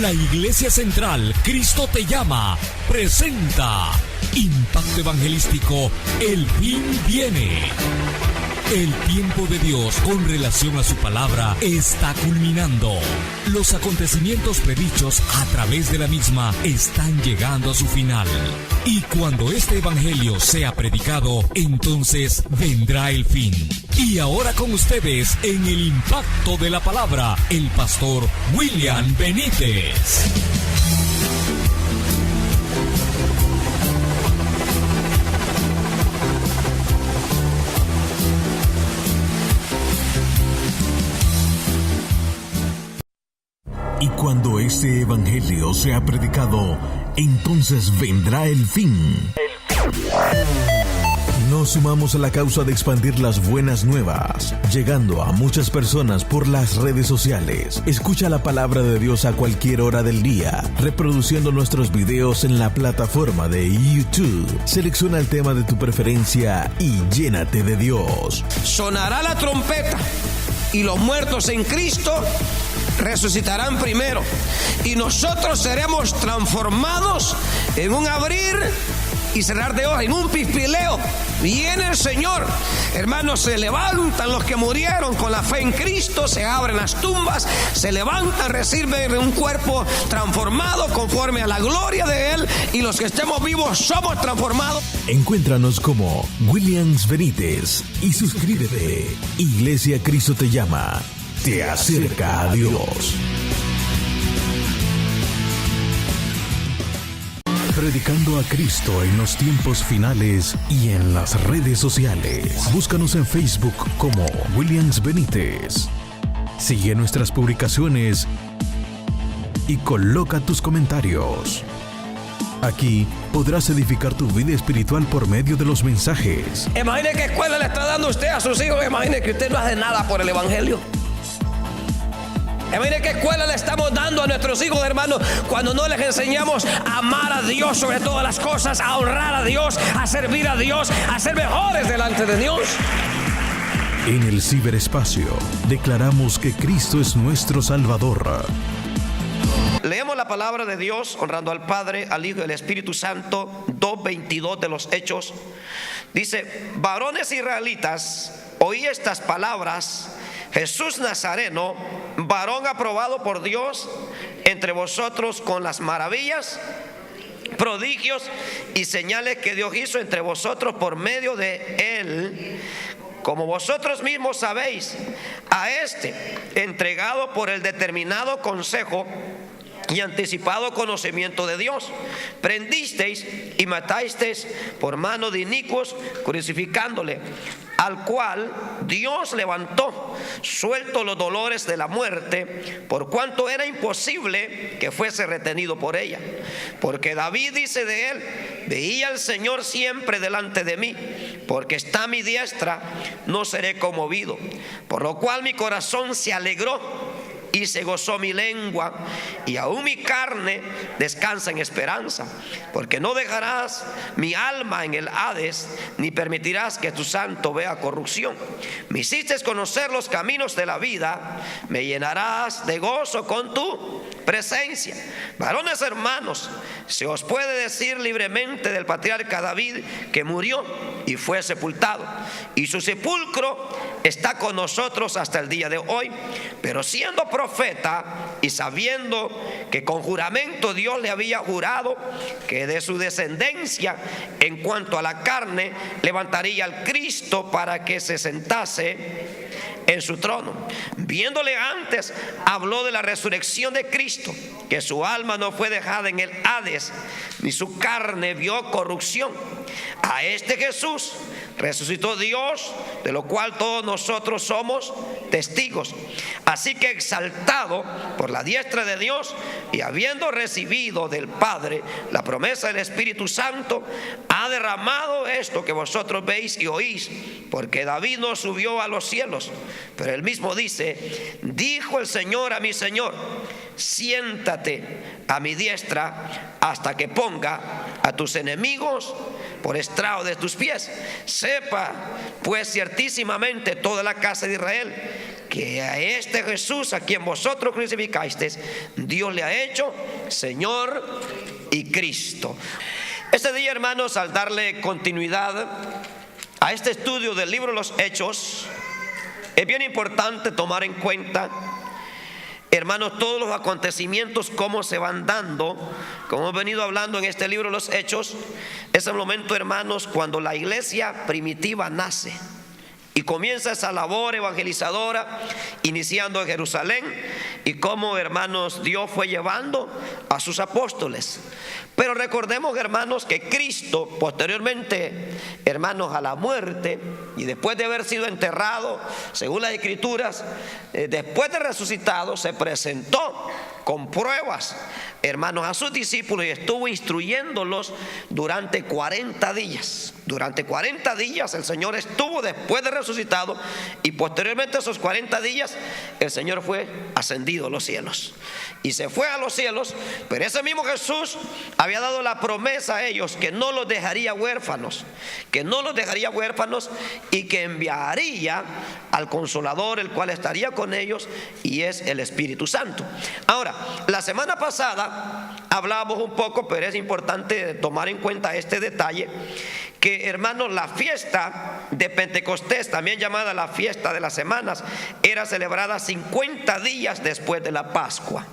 La Iglesia Central Cristo Te Llama presenta Impacto Evangelístico, el fin viene. El tiempo de Dios con relación a su palabra está culminando. Los acontecimientos predichos a través de la misma están llegando a su final. Y cuando este evangelio sea predicado, entonces vendrá el fin. Y ahora con ustedes, en el impacto de la palabra, el pastor William Benítez. Y cuando este evangelio sea predicado, entonces vendrá el fin. Nos sumamos a la causa de expandir las buenas nuevas, llegando a muchas personas por las redes sociales. Escucha la palabra de Dios a cualquier hora del día, reproduciendo nuestros videos en la plataforma de YouTube. Selecciona el tema de tu preferencia y llénate de Dios. Sonará la trompeta y los muertos en Cristo resucitarán primero, y nosotros seremos transformados en un abrir y cerrar de ojos, en un pispileo. Viene el Señor, hermanos. Se levantan los que murieron con la fe en Cristo, se abren las tumbas, se levantan, reciben un cuerpo transformado conforme a la gloria de Él, y los que estemos vivos somos transformados. Encuéntranos como Williams Benítez y suscríbete. Iglesia Cristo Te Llama, te acerca a Dios. Predicando a Cristo en los tiempos finales y en las redes sociales. Búscanos en Facebook como Williams Benítez. Sigue nuestras publicaciones y coloca tus comentarios. Aquí podrás edificar tu vida espiritual por medio de los mensajes. Imagine qué escuela le está dando usted a sus hijos. Imagine que usted no hace nada por el evangelio. Mire qué escuela le estamos dando a nuestros hijos, hermanos, cuando no les enseñamos a amar a Dios sobre todas las cosas, a honrar a Dios, a servir a Dios, a ser mejores delante de Dios. En el ciberespacio declaramos que Cristo es nuestro Salvador. Leemos la palabra de Dios honrando al Padre, al Hijo y al Espíritu Santo. 2:22 de los Hechos. Dice: varones israelitas, oí estas palabras. Jesús Nazareno, varón aprobado por Dios entre vosotros con las maravillas, prodigios y señales que Dios hizo entre vosotros por medio de Él, como vosotros mismos sabéis. A este, entregado por el determinado consejo y anticipado conocimiento de Dios, prendisteis y matasteis por mano de inicuos, crucificándole, al cual Dios levantó, suelto los dolores de la muerte, por cuanto era imposible que fuese retenido por ella. Porque David dice de él: veía al Señor siempre delante de mí, porque está a mi diestra, no seré conmovido. Por lo cual mi corazón se alegró y se gozó mi lengua, y aún mi carne descansa en esperanza, porque no dejarás mi alma en el Hades, ni permitirás que tu santo vea corrupción. Me hiciste conocer los caminos de la vida, me llenarás de gozo con tu presencia. Varones hermanos, se os puede decir libremente del patriarca David, que murió y fue sepultado, y su sepulcro está con nosotros hasta el día de hoy. Pero siendo profeta y sabiendo que con juramento Dios le había jurado que de su descendencia en cuanto a la carne levantaría al Cristo para que se sentase en su trono, viéndole antes, habló de la resurrección de Cristo, que su alma no fue dejada en el Hades, ni su carne vio corrupción. A este Jesús resucitó Dios, de lo cual todos nosotros somos testigos. Así que, exaltado por la diestra de Dios y habiendo recibido del Padre la promesa del Espíritu Santo, ha derramado esto que vosotros veis y oís. Porque David no subió a los cielos, pero él mismo dice: dijo el Señor a mi Señor: siéntate a mi diestra hasta que ponga a tus enemigos por estrado de tus pies. Sepa pues ciertísimamente toda la casa de Israel que a este Jesús a quien vosotros crucificasteis, Dios le ha hecho Señor y Cristo. Este día, hermanos, al darle continuidad a este estudio del libro de los Hechos, es bien importante tomar en cuenta, hermanos, todos los acontecimientos, cómo se van dando, como hemos venido hablando en este libro de los Hechos. Es el momento, hermanos, cuando la iglesia primitiva nace y comienza esa labor evangelizadora, iniciando en Jerusalén, y cómo, hermanos, Dios fue llevando a sus apóstoles. Pero recordemos, hermanos, que Cristo posteriormente, hermanos, a la muerte y después de haber sido enterrado, según las Escrituras, después de resucitado, se presentó con pruebas, hermanos, a sus discípulos y estuvo instruyéndolos durante 40 días. Durante 40 días el Señor estuvo después de resucitado, y posteriormente a esos 40 días el Señor fue ascendido a los cielos y se fue a los cielos. Pero ese mismo Jesús había dado la promesa a ellos que no los dejaría huérfanos, y que enviaría al Consolador, el cual estaría con ellos, y es el Espíritu Santo. Ahora, la semana pasada hablábamos un poco, pero es importante tomar en cuenta este detalle, que, hermanos, la fiesta de Pentecostés, también llamada la fiesta de las semanas, era celebrada 50 días después de la Pascua.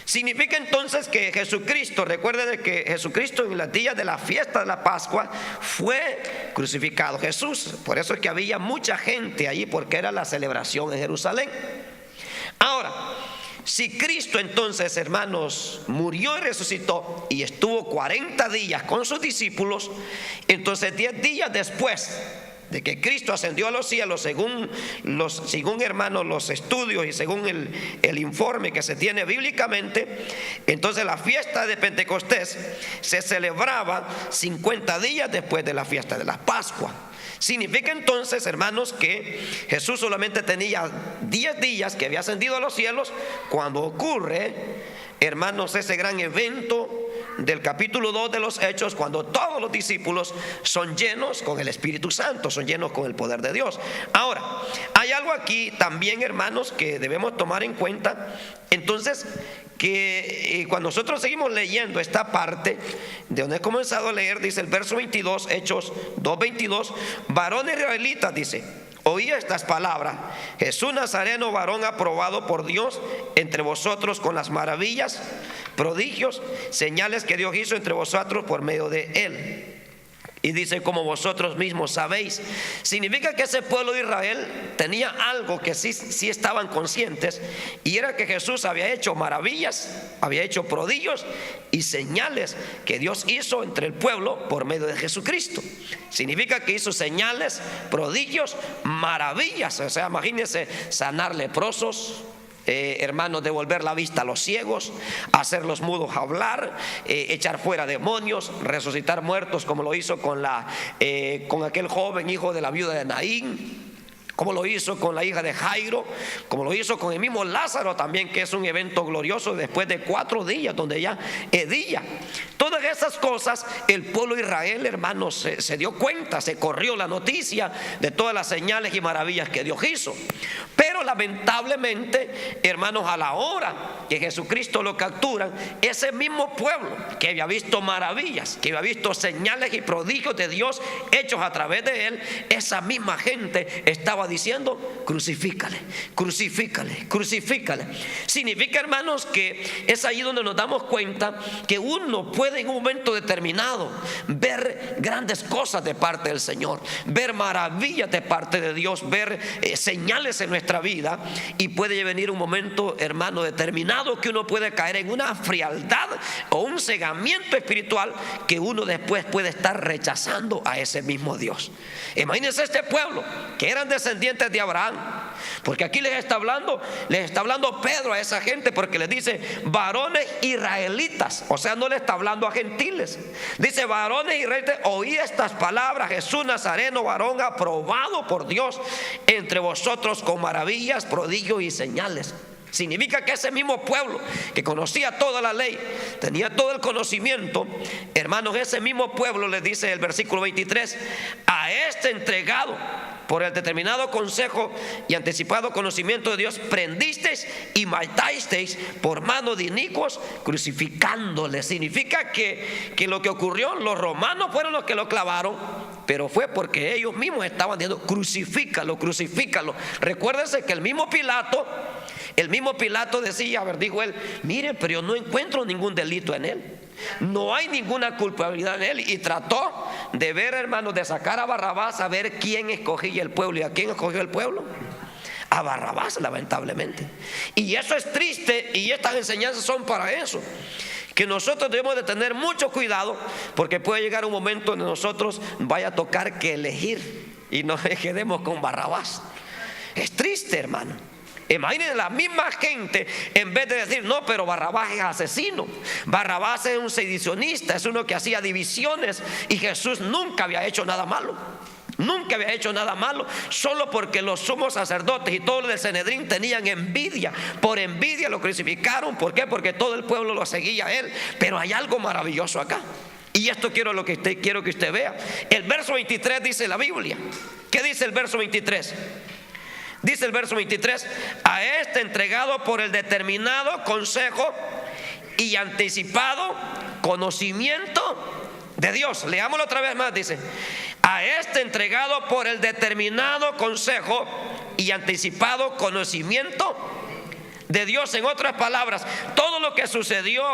Significa entonces que Jesucristo, recuerde de que Jesucristo en los días de la fiesta de la Pascua fue crucificado. Jesús, por eso es que había mucha gente allí, porque era la celebración en Jerusalén. Ahora, si Cristo entonces, hermanos, murió y resucitó y estuvo 40 días con sus discípulos, entonces 10 días después de que Cristo ascendió a los cielos, según hermanos los estudios y según el informe que se tiene bíblicamente, entonces la fiesta de Pentecostés se celebraba 50 días después de la fiesta de la Pascua. Significa entonces, hermanos, que Jesús solamente tenía 10 días que había ascendido a los cielos cuando ocurre, hermanos, ese gran evento del capítulo 2 de los Hechos, cuando todos los discípulos son llenos con el Espíritu Santo, son llenos con el poder de Dios. Ahora, hay algo aquí también, hermanos, que debemos tomar en cuenta. Entonces, que cuando nosotros seguimos leyendo esta parte de donde he comenzado a leer, dice el verso 22, Hechos 2:22, varones israelitas, dice, oí estas palabras: Jesús Nazareno, varón aprobado por Dios entre vosotros con las maravillas, prodigios, señales que Dios hizo entre vosotros por medio de él. Y dice, como vosotros mismos sabéis. Significa que ese pueblo de Israel tenía algo que sí estaban conscientes, y era que Jesús había hecho maravillas, había hecho prodigios y señales que Dios hizo entre el pueblo por medio de Jesucristo. Significa que hizo señales, prodigios, maravillas. O sea, imagínense, sanar leprosos, hermanos, devolver la vista a los ciegos, hacer los mudos hablar, echar fuera demonios, resucitar muertos, como lo hizo con aquel joven hijo de la viuda de Naín, como lo hizo con la hija de Jairo, como lo hizo con el mismo Lázaro también, que es un evento glorioso después de 4 días donde ya hedía. Todas esas cosas el pueblo de Israel, hermanos, se dio cuenta, se corrió la noticia de todas las señales y maravillas que Dios hizo. Pero lamentablemente, hermanos, a la hora que Jesucristo lo capturan, ese mismo pueblo que había visto maravillas, que había visto señales y prodigios de Dios hechos a través de él, esa misma gente estaba diciendo: crucifícale, crucifícale, crucifícale. Significa, hermanos, que es ahí donde nos damos cuenta que uno puede en un momento determinado ver grandes cosas de parte del Señor, ver maravillas de parte de Dios, ver señales en nuestra vida, y puede venir un momento, hermano, determinado que uno puede caer en una frialdad o un cegamiento espiritual que uno después puede estar rechazando a ese mismo Dios. Imagínense este pueblo que eran descendientes de Abraham, porque aquí les está hablando Pedro a esa gente, porque les dice varones israelitas, o sea, no le está hablando a gentiles. Dice varones israelitas, oí estas palabras: Jesús Nazareno, varón aprobado por Dios entre vosotros con maravillas, prodigios y señales. Significa que ese mismo pueblo que conocía toda la ley, tenía todo el conocimiento, hermanos, ese mismo pueblo, les dice el versículo 23, a este entregado por el determinado consejo y anticipado conocimiento de Dios, prendisteis y matasteis por mano de inicuos, crucificándole. Significa que lo que ocurrió, los romanos fueron los que lo clavaron, pero fue porque ellos mismos estaban diciendo: crucifícalo, crucifícalo. Recuérdense que el mismo Pilato decía, dijo él: mire, pero yo no encuentro ningún delito en él, no hay ninguna culpabilidad en él. Y trató de ver, hermanos, de sacar a Barrabás, a ver quién escogía el pueblo. ¿Y a quién escogió el pueblo? A Barrabás, lamentablemente. Y eso es triste, y estas enseñanzas son para eso, que nosotros debemos de tener mucho cuidado, porque puede llegar un momento donde nosotros vaya a tocar que elegir y nos quedemos con Barrabás. Es triste, hermano. Imagínense, la misma gente, en vez de decir: no, pero Barrabás es asesino, Barrabás es un sedicionista, es uno que hacía divisiones, y Jesús nunca había hecho nada malo. Nunca había hecho nada malo, solo porque los sumos sacerdotes y todo el del Sanedrín tenían envidia. Por envidia lo crucificaron. ¿Por qué? Porque todo el pueblo lo seguía a él. Pero hay algo maravilloso acá, y esto quiero que usted vea. El verso 23 dice la Biblia. ¿Qué dice el verso 23? Dice el verso 23: a este entregado por el determinado consejo y anticipado conocimiento de Dios. Leámoslo otra vez más. Dice: a este entregado por el determinado consejo y anticipado conocimiento de Dios. En otras palabras, todo lo que sucedió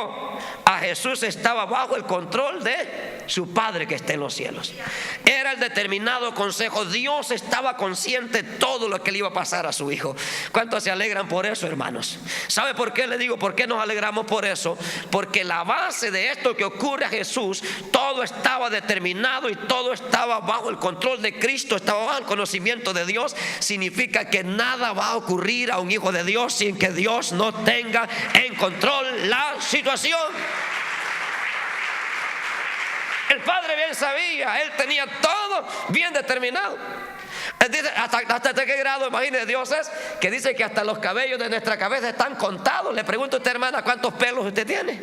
a Jesús estaba bajo el control de su Padre que está en los cielos. Era el determinado consejo. Dios estaba consciente de todo lo que le iba a pasar a su hijo. ¿Cuántos se alegran por eso, hermanos? ¿Sabe por qué le digo? ¿Por qué nos alegramos por eso? Porque la base de esto que ocurre a Jesús, todo estaba determinado y todo estaba bajo el control de Cristo, estaba bajo el conocimiento de Dios. Significa que nada va a ocurrir a un hijo de Dios sin que Dios no tenga en control la situación. El Padre bien sabía, Él tenía todo bien determinado. ¿Hasta qué grado, imagínese, Dios es que dice que hasta los cabellos de nuestra cabeza están contados? Le pregunto a usted, hermana, ¿cuántos pelos usted tiene?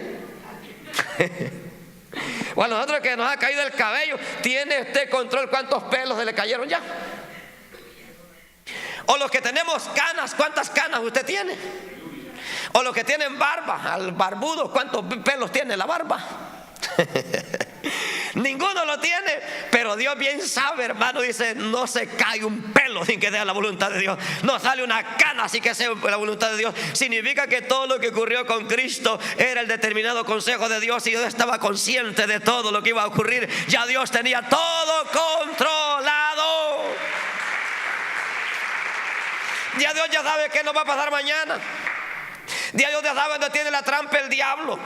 Bueno, nosotros que nos ha caído el cabello, ¿tiene usted control cuántos pelos se le cayeron ya? O los que tenemos canas, ¿cuántas canas usted tiene? O los que tienen barba, al barbudo, ¿cuántos pelos tiene la barba? Ninguno lo tiene, pero Dios bien sabe, hermano. Dice: no se cae un pelo sin que sea la voluntad de Dios, no sale una cana sin que sea la voluntad de Dios. Significa que todo lo que ocurrió con Cristo era el determinado consejo de Dios, y Dios estaba consciente de todo lo que iba a ocurrir. Ya Dios tenía todo controlado. Ya Dios ya sabe qué nos va a pasar mañana. Ya Dios ya sabe dónde tiene la trampa el diablo.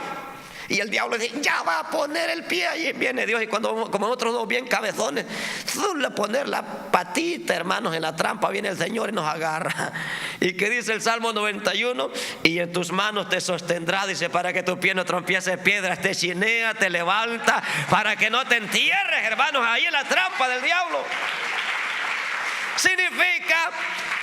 Y el diablo dice: ya va a poner el pie. Y viene Dios, y cuando, como nosotros somos bien cabezones, suele poner la patita, hermanos, en la trampa, viene el Señor y nos agarra. ¿Y qué dice el Salmo 91? Y en tus manos te sostendrá, dice, para que tu pie no tropiece piedras, te chinea, te levanta, para que no te entierres, hermanos, ahí en la trampa del diablo. Significa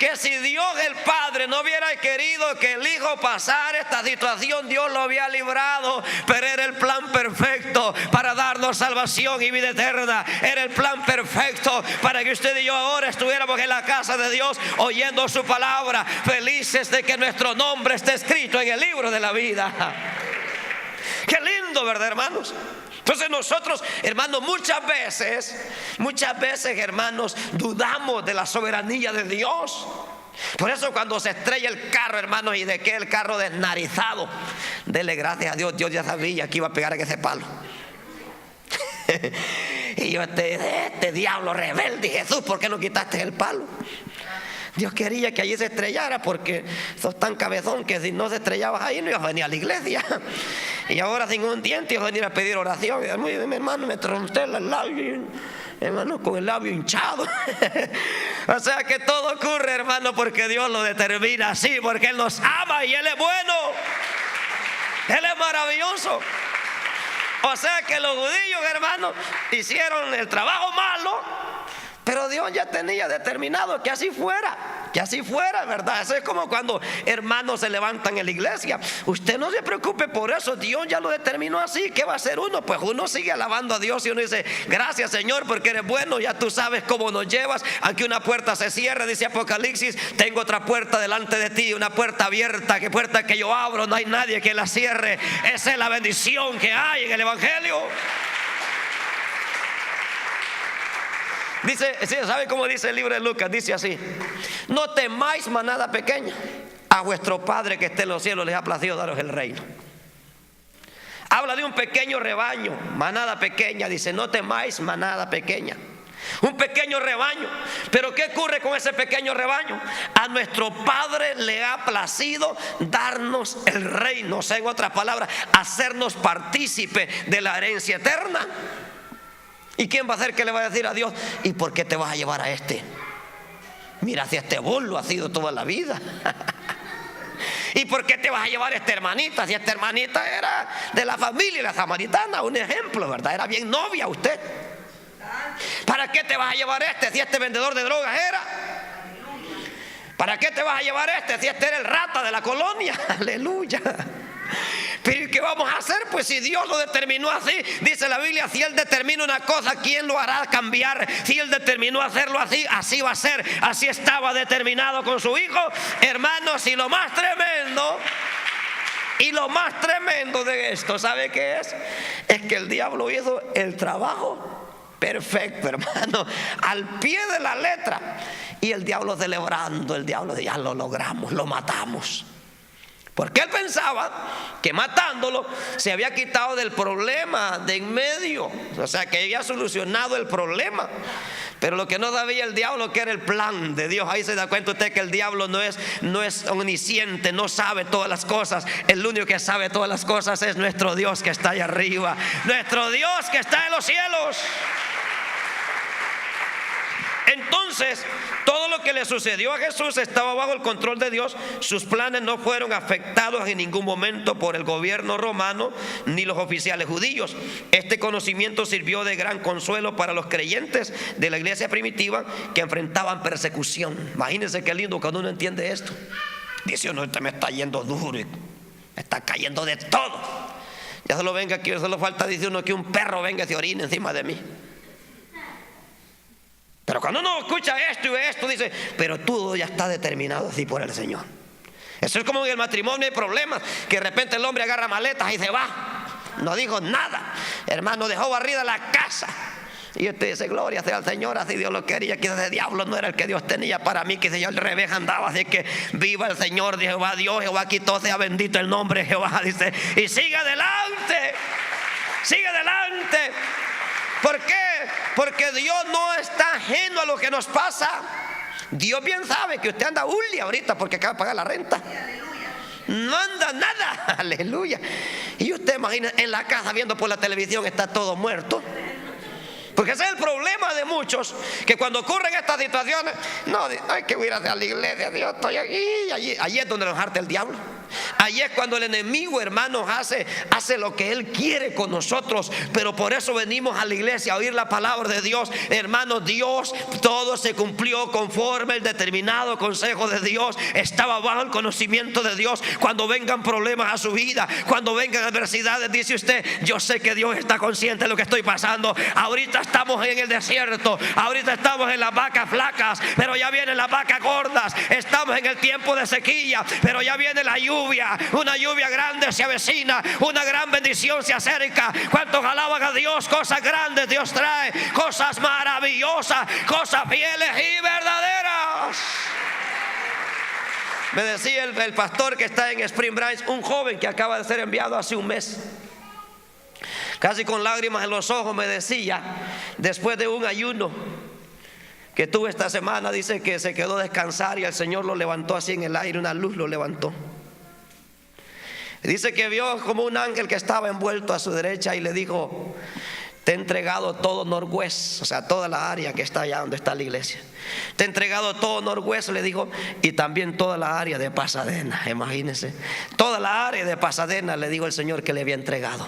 que si Dios el Padre no hubiera querido que el Hijo pasara esta situación, Dios lo había librado. Pero era el plan perfecto para darnos salvación y vida eterna. Era el plan perfecto para que usted y yo ahora estuviéramos en la casa de Dios, oyendo su palabra, felices de que nuestro nombre esté escrito en el libro de la vida. Qué lindo, ¿verdad, hermanos? Entonces nosotros, hermanos, muchas veces, hermanos, dudamos de la soberanía de Dios. Por eso cuando se estrella el carro, hermanos, y de que el carro desnarizado, dele gracias a Dios. Dios ya sabía que iba a pegar en ese palo. Y yo, este diablo rebelde, Jesús, ¿por qué no quitaste el palo? Dios quería que allí se estrellara, porque sos tan cabezón que si no se estrellabas ahí no ibas a venir a la iglesia. Y ahora sin un diente ibas a venir a pedir oración. Y mi hermano, me trompé el labio, hermano, con el labio hinchado. O sea que todo ocurre, hermano, porque Dios lo determina así, porque Él nos ama y Él es bueno, Él es maravilloso. O sea que los judíos, hermanos, hicieron el trabajo malo, pero Dios ya tenía determinado que así fuera. que así fuera, ¿verdad? Eso es como cuando hermanos se levantan en la iglesia. Usted no se preocupe por eso, Dios ya lo determinó así. ¿Qué va a hacer uno? Pues uno sigue alabando a Dios y uno dice: gracias, Señor, porque eres bueno, ya tú sabes cómo nos llevas. Aunque una puerta se cierre, dice Apocalipsis, tengo otra puerta delante de ti, una puerta abierta, que puerta que yo abro, no hay nadie que la cierre. Esa es la bendición que hay en el Evangelio. Dice, ¿sabe cómo dice el libro de Lucas? Dice así: no temáis, manada pequeña, a vuestro Padre que esté en los cielos les ha placido daros el reino. Habla de un pequeño rebaño, manada pequeña. Dice: no temáis, manada pequeña. Un pequeño rebaño. Pero ¿qué ocurre con ese pequeño rebaño? A nuestro Padre le ha placido darnos el reino. O sea, en otras palabras, hacernos partícipe de la herencia eterna. ¿Y quién va a hacer que le va a decir a Dios: ¿y por qué te vas a llevar a este? Mira, si este burlo ha sido toda la vida. ¿Y por qué te vas a llevar a esta hermanita? Si esta hermanita era de la familia, la samaritana, un ejemplo, ¿verdad? Era bien novia usted. ¿Para qué te vas a llevar a este si este vendedor de drogas era? ¿Para qué te vas a llevar a este si este era el rata de la colonia? Aleluya. Pero ¿qué vamos a hacer? Pues si Dios lo determinó así, dice la Biblia, si Él determina una cosa, ¿quién lo hará cambiar? Si Él determinó hacerlo así, así va a ser. Así estaba determinado con su Hijo. Hermanos, y lo más tremendo de esto, ¿sabe qué es? Es que el diablo hizo el trabajo perfecto, hermano, al pie de la letra. Y el diablo celebrando, el diablo ya lo logramos, lo matamos. Porque él pensaba que matándolo se había quitado del problema de en medio. O sea, que había solucionado el problema. Pero lo que no sabía el diablo, que era el plan de Dios. Ahí se da cuenta usted que el diablo no es omnisciente, no sabe todas las cosas. El único que sabe todas las cosas es nuestro Dios que está allá arriba. Nuestro Dios que está en los cielos. Entonces, todo lo que le sucedió a Jesús estaba bajo el control de Dios. Sus planes no fueron afectados en ningún momento por el gobierno romano ni los oficiales judíos. Este conocimiento sirvió de gran consuelo para los creyentes de la iglesia primitiva que enfrentaban persecución. Imagínense qué lindo cuando uno entiende esto. Dice uno: este me está yendo duro y me está cayendo de todo. Ya solo venga aquí, solo falta, dice uno, que un perro venga y se orine encima de mí. Pero cuando uno escucha esto y ve esto, dice: pero todo ya está determinado así por el Señor. Eso es como en el matrimonio hay problemas, que de repente el hombre agarra maletas y se va. No dijo nada, hermano, dejó barrida la casa. Y usted dice: gloria sea al Señor, así Dios lo quería. Que ese diablo no era el que Dios tenía para mí, que si yo al revés andaba. Así que viva el Señor, Jehová Dios, Jehová quitó, sea bendito el nombre de Jehová. Dice, y sigue adelante, sigue adelante. ¿Por qué? Porque Dios no está ajeno a lo que nos pasa. Dios bien sabe que usted anda uli ahorita porque acaba de pagar la renta. No anda nada, aleluya. Y usted imagina en la casa viendo por la televisión, está todo muerto. Porque ese es el problema de muchos, que cuando ocurren estas situaciones, no, hay que ir hacia la iglesia, Dios, estoy aquí. Allí es donde nos harta el diablo. Allí es cuando el enemigo, hermanos, hace lo que él quiere con nosotros. Pero por eso venimos a la iglesia a oír la palabra de Dios. Hermanos, Dios, todo se cumplió conforme el determinado consejo de Dios. Estaba bajo el conocimiento de Dios. Cuando vengan problemas a su vida, cuando vengan adversidades, dice usted: yo sé que Dios está consciente de lo que estoy pasando. Ahorita estamos en el desierto, ahorita estamos en las vacas flacas, pero ya vienen las vacas gordas. Estamos en el tiempo de sequía, pero ya viene la lluvia. Una lluvia grande se avecina, una gran bendición se acerca. ¿Cuántos alaban a Dios? Cosas grandes Dios trae, cosas maravillosas, cosas fieles y verdaderas. Me decía el pastor que está en Spring Branch, un joven que acaba de ser enviado hace un mes, casi con lágrimas en los ojos, me decía, después de un ayuno que tuve esta semana, dice que se quedó a descansar y el Señor lo levantó así en el aire, una luz lo levantó. Dice que vio como un ángel que estaba envuelto a su derecha y le dijo: te he entregado todo Northwest, o sea, toda la área que está allá donde está la iglesia. Te he entregado todo Northwest, le dijo, y también toda la área de Pasadena. Imagínense, toda la área de Pasadena le dijo el Señor que le había entregado.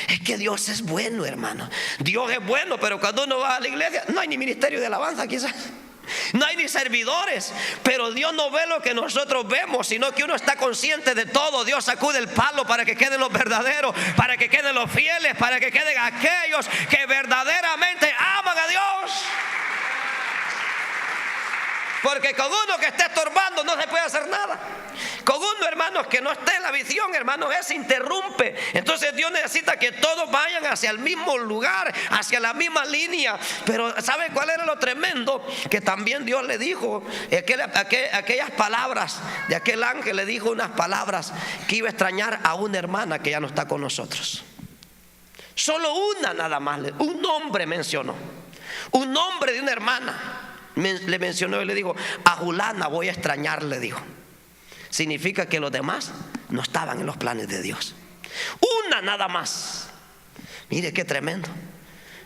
Es que Dios es bueno, hermano. Dios es bueno, pero cuando uno va a la iglesia no hay ni ministerio de alabanza quizás. no hay ni servidores. Pero Dios no ve lo que nosotros vemos, sino que uno está consciente de todo. Dios sacude el palo para que queden los verdaderos, para que queden los fieles, para que queden aquellos que verdaderamente aman a Dios. Porque con uno que esté estorbando no se puede hacer nada. Con uno, hermanos, que no esté en la visión, hermanos, se interrumpe. Entonces Dios necesita que todos vayan hacia el mismo lugar, hacia la misma línea. Pero ¿sabe cuál era lo tremendo? Que también Dios le dijo aquellas palabras de aquel ángel. Le dijo unas palabras que iba a extrañar a una hermana que ya no está con nosotros. Solo una nada más, un nombre mencionó, un nombre de una hermana le mencionó y le dijo: a Julana voy a extrañar, le dijo. Significa que los demás no estaban en los planes de Dios. Una nada más. Mire qué tremendo.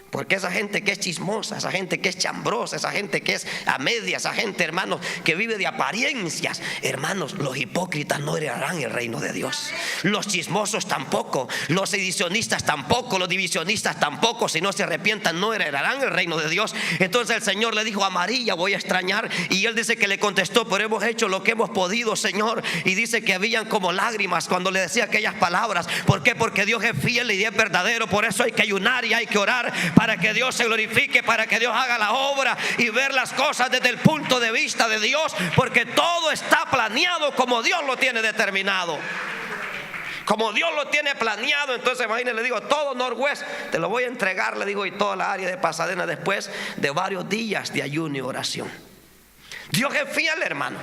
Porque esa gente que es chismosa, esa gente que es chambrosa, esa gente que es a media, esa gente, hermanos, que vive de apariencias, hermanos, los hipócritas no heredarán el reino de Dios. Los chismosos tampoco, los sedicionistas tampoco, los divisionistas tampoco, si no se arrepientan no heredarán el reino de Dios. Entonces el Señor le dijo: a María voy a extrañar. Y él dice que le contestó: pero hemos hecho lo que hemos podido, Señor. Y dice que habían como lágrimas cuando le decía aquellas palabras. ¿Por qué? Porque Dios es fiel y es verdadero. Por eso hay que ayunar y hay que orar, para que Dios se glorifique, para que Dios haga la obra y ver las cosas desde el punto de vista de Dios, porque todo está planeado como Dios lo tiene determinado, como Dios lo tiene planeado. Entonces imagínense, le digo, todo Northwest te lo voy a entregar, le digo, y toda la área de Pasadena, después de varios días de ayuno y oración. Dios es fiel, hermano.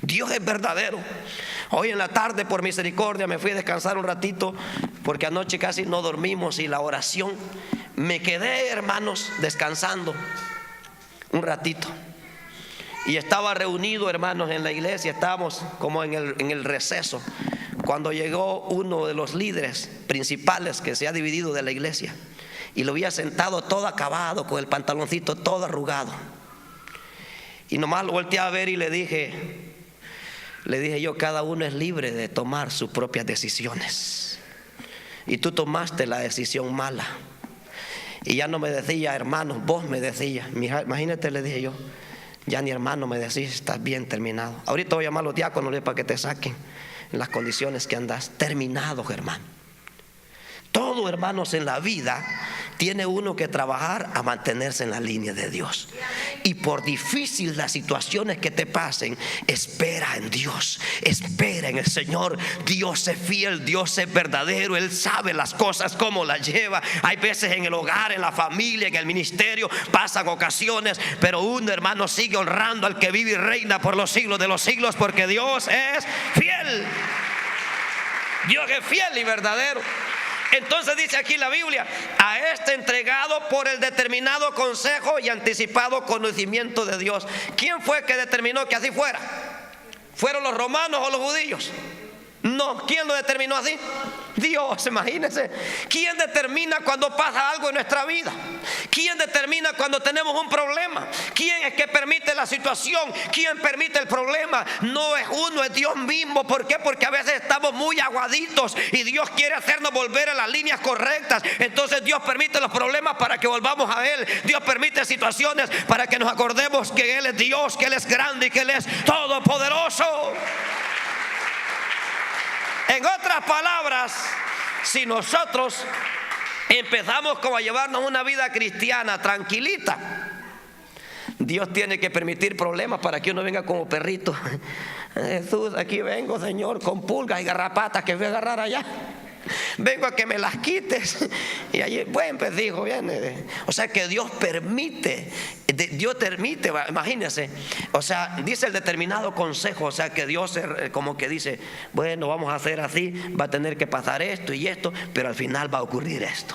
Dios es verdadero. Hoy en la tarde, por misericordia, me fui a descansar un ratito, porque anoche casi no dormimos, y la oración, me quedé, hermanos, descansando un ratito. Y estaba reunido, hermanos, en la iglesia. Estábamos como en el receso, cuando llegó uno de los líderes principales que se ha dividido de la iglesia, y lo había sentado todo acabado, con el pantaloncito todo arrugado. Y nomás lo volteé a ver y le dije yo: cada uno es libre de tomar sus propias decisiones, y tú tomaste la decisión mala. Y ya no me decía hermano, vos me decías. Imagínate, le dije yo, ya ni hermano me decís, estás bien terminado. Ahorita voy a llamar a los diáconos para que te saquen en las condiciones que andas. Terminado, hermano. Todo, hermanos, en la vida tiene uno que trabajar a mantenerse en la línea de Dios. Y por difícil las situaciones que te pasen, espera en Dios, espera en el Señor. Dios es fiel, Dios es verdadero. Él sabe las cosas, cómo las lleva. Hay veces en el hogar, en la familia, en el ministerio, pasan ocasiones, pero uno, hermano, sigue honrando al que vive y reina por los siglos de los siglos, porque Dios es fiel. Dios es fiel y verdadero. Entonces dice aquí la Biblia: a este entregado por el determinado consejo y anticipado conocimiento de Dios. ¿Quién fue que determinó que así fuera? ¿Fueron los romanos o los judíos? No. ¿Quién lo determinó así? Dios. Imagínense. ¿Quién determina cuando pasa algo en nuestra vida? ¿Quién determina cuando tenemos un problema? ¿Quién es que permite la situación? ¿Quién permite el problema? No es uno, es Dios mismo. ¿Por qué? Porque a veces estamos muy aguaditos y Dios quiere hacernos volver a las líneas correctas. Entonces Dios permite los problemas para que volvamos a Él. Dios permite situaciones para que nos acordemos que Él es Dios, que Él es grande y que Él es todopoderoso. En otras palabras, si nosotros empezamos como a llevarnos una vida cristiana tranquilita, Dios tiene que permitir problemas para que uno venga como perrito. Jesús, aquí vengo, Señor, con pulgas y garrapatas que voy a agarrar allá. Vengo a que me las quites. Y allí, bueno, pues dijo, viene. O sea que Dios permite, imagínense. O sea, dice el determinado consejo. O sea que Dios como que dice: bueno, vamos a hacer así, va a tener que pasar esto y esto, pero al final va a ocurrir esto.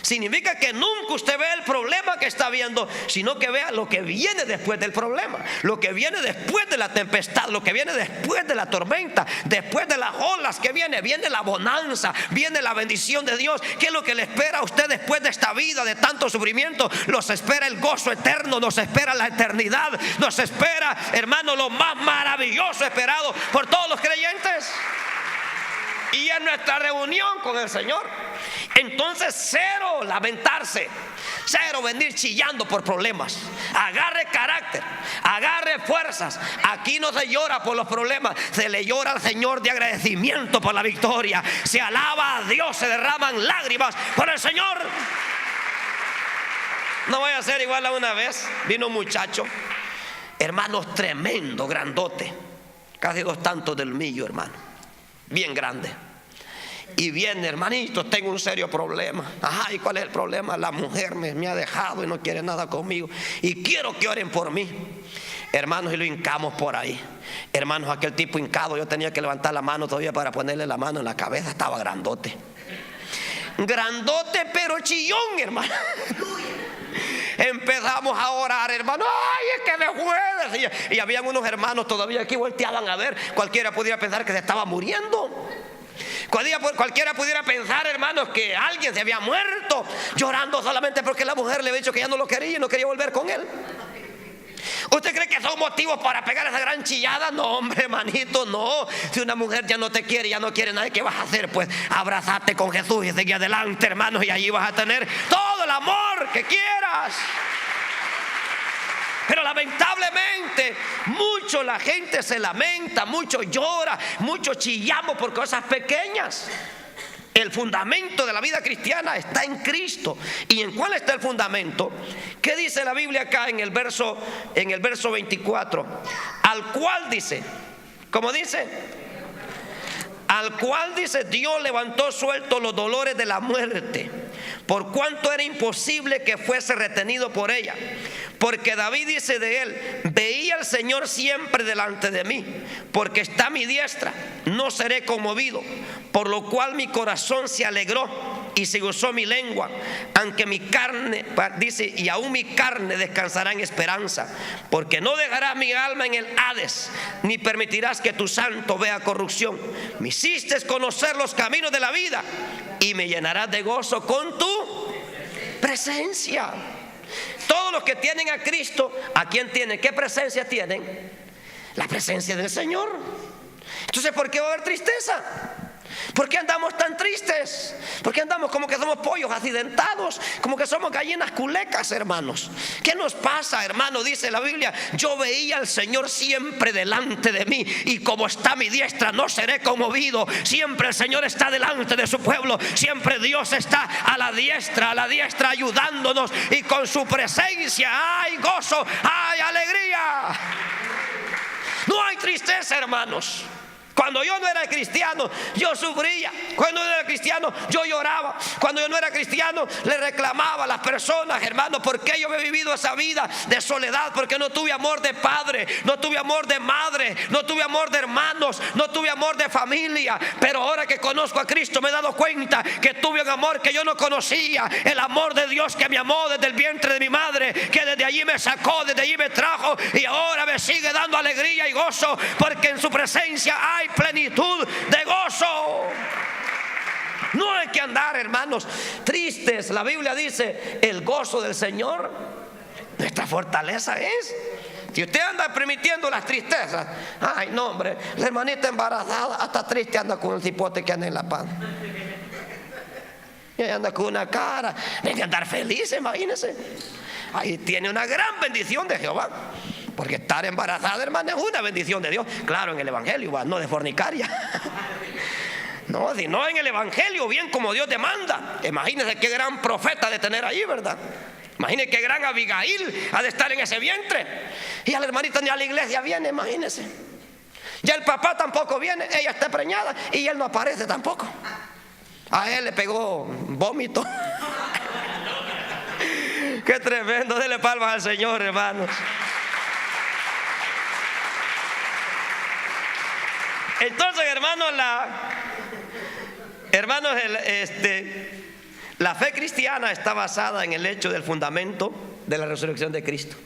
Significa que nunca usted ve el problema que está viendo, sino que vea lo que viene después del problema, lo que viene después de la tempestad, lo que viene después de la tormenta, después de las olas que viene la bonanza, viene la bendición de Dios. ¿Qué es lo que le espera a usted después de esta vida de tanto sufrimiento? Nos espera el gozo eterno, nos espera la eternidad, nos espera, hermano, lo más maravilloso esperado por todos los creyentes. Y en nuestra reunión con el Señor, entonces cero lamentarse, Cero venir chillando por problemas. Agarre carácter, agarre fuerzas. Aquí no se llora por los problemas, se le llora al Señor de agradecimiento por la victoria. Se alaba a Dios, se derraman lágrimas por el Señor. No voy a ser igual a una vez. Vino un muchacho, hermanos, tremendo, grandote, casi 2 tantos del millo, hermano, bien grande. Y viene: hermanito, tengo un serio problema. Ajá, ¿y cuál es el problema? La mujer me ha dejado y no quiere nada conmigo, y quiero que oren por mí. Hermanos, y lo hincamos por ahí. Hermanos, aquel tipo hincado, yo tenía que levantar la mano todavía para ponerle la mano en la cabeza. Estaba grandote, grandote pero chillón, hermano. Empezamos a orar, hermano. Ay, es que me juegues. Y habían unos hermanos todavía aquí, volteaban a ver. Cualquiera pudiera pensar que se estaba muriendo. Cualquiera pudiera pensar, hermanos, que alguien se había muerto, llorando solamente porque la mujer le había dicho que ya no lo quería y no quería volver con él. ¿Usted cree que son motivos para pegar esa gran chillada? No, hombre, hermanito, no. Si una mujer ya no te quiere, ya no quiere nada, ¿qué vas a hacer? Pues abrazate con Jesús y sigue adelante, hermanos, y allí vas a tener todo el amor que quieras. Pero lamentablemente mucho la gente se lamenta, mucho llora, mucho chillamos por cosas pequeñas. El fundamento de la vida cristiana está en Cristo. ¿Y en cuál está el fundamento? ¿Qué dice la Biblia acá en el verso 24? Al cual dice, ¿cómo dice? Al cual dice: Dios levantó suelto los dolores de la muerte, por cuanto era imposible que fuese retenido por ella. Porque David dice de él: veía al Señor siempre delante de mí, porque está a mi diestra, no seré conmovido. Por lo cual mi corazón se alegró y se gozó mi lengua, aunque mi carne, dice, y aún mi carne descansará en esperanza, porque no dejarás mi alma en el Hades, ni permitirás que tu santo vea corrupción. Me hiciste conocer los caminos de la vida, y me llenarás de gozo con tu presencia. Todos los que tienen a Cristo, ¿a quién tienen? ¿Qué presencia tienen? La presencia del Señor. Entonces, ¿por qué va a haber tristeza? ¿Por qué andamos tan tristes? ¿Por qué andamos como que somos pollos accidentados? Como que somos gallinas culecas, hermanos. ¿Qué nos pasa, hermano? Dice la Biblia: yo veía al Señor siempre delante de mí, y como está a mi diestra, no seré conmovido. Siempre el Señor está delante de su pueblo. Siempre Dios está a la diestra ayudándonos, y con su presencia hay gozo, hay alegría. No hay tristeza, hermanos. Cuando yo no era cristiano, yo sufría. Cuando yo no era cristiano, yo lloraba. Cuando yo no era cristiano, le reclamaba a las personas: hermano, ¿por qué yo he vivido esa vida de soledad? Porque no tuve amor de padre, no tuve amor de madre, no tuve amor de hermanos, no tuve amor de familia. Pero ahora que conozco a Cristo, me he dado cuenta que tuve un amor que yo no conocía. El amor de Dios que me amó desde el vientre de mi madre, que desde allí me sacó, desde allí me trajo, y ahora me sigue dando alegría y gozo, porque en su presencia hay plenitud de gozo. No hay que andar, hermanos, tristes. La Biblia dice: el gozo del Señor nuestra fortaleza es. Si usted anda permitiendo las tristezas, ay no, hombre, la hermanita embarazada hasta triste anda con el cipote que anda en la panza, y anda con una cara de andar feliz. Imagínese, ahí tiene una gran bendición de Jehová. Porque estar embarazada, hermano, es una bendición de Dios. Claro, en el Evangelio, no de fornicaria. No, sino en el Evangelio, bien como Dios demanda. Imagínense qué gran profeta de tener ahí, ¿verdad? Imagínense qué gran Abigail ha de estar en ese vientre. Y a la hermanita ni a la iglesia viene, imagínense. Ya el papá tampoco viene, ella está preñada y él no aparece tampoco. A él le pegó vómito. Qué tremendo, dele palmas al Señor, hermanos. Entonces, hermanos, la fe cristiana está basada en el hecho del fundamento de la resurrección de Cristo.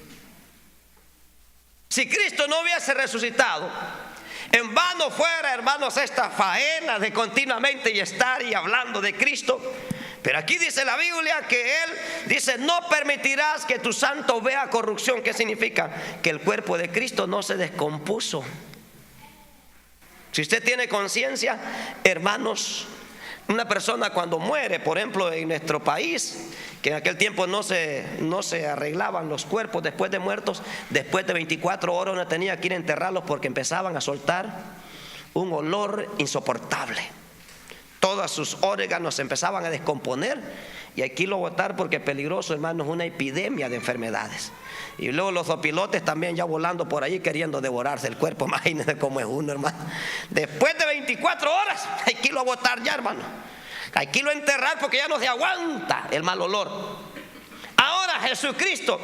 Si Cristo no hubiese resucitado, en vano fuera, hermanos, esta faena de continuamente y estar y hablando de Cristo. Pero aquí dice la Biblia que Él dice: no permitirás que tu santo vea corrupción. ¿Qué significa? Que el cuerpo de Cristo no se descompuso. Si usted tiene conciencia, hermanos, Una persona cuando muere, por ejemplo, en nuestro país, que en aquel tiempo no se arreglaban los cuerpos después de muertos, después de 24 horas uno tenía que ir a enterrarlos porque empezaban a soltar un olor insoportable. Todos sus órganos empezaban a descomponer y aquí lo botar porque es peligroso, hermanos, una epidemia de enfermedades. Y luego los zopilotes también ya volando por ahí queriendo devorarse el cuerpo. Imagínense cómo es uno, hermano. Después de 24 horas hay que irlo a botar ya, hermano. Hay que irlo a enterrar porque ya no se aguanta el mal olor. Ahora Jesucristo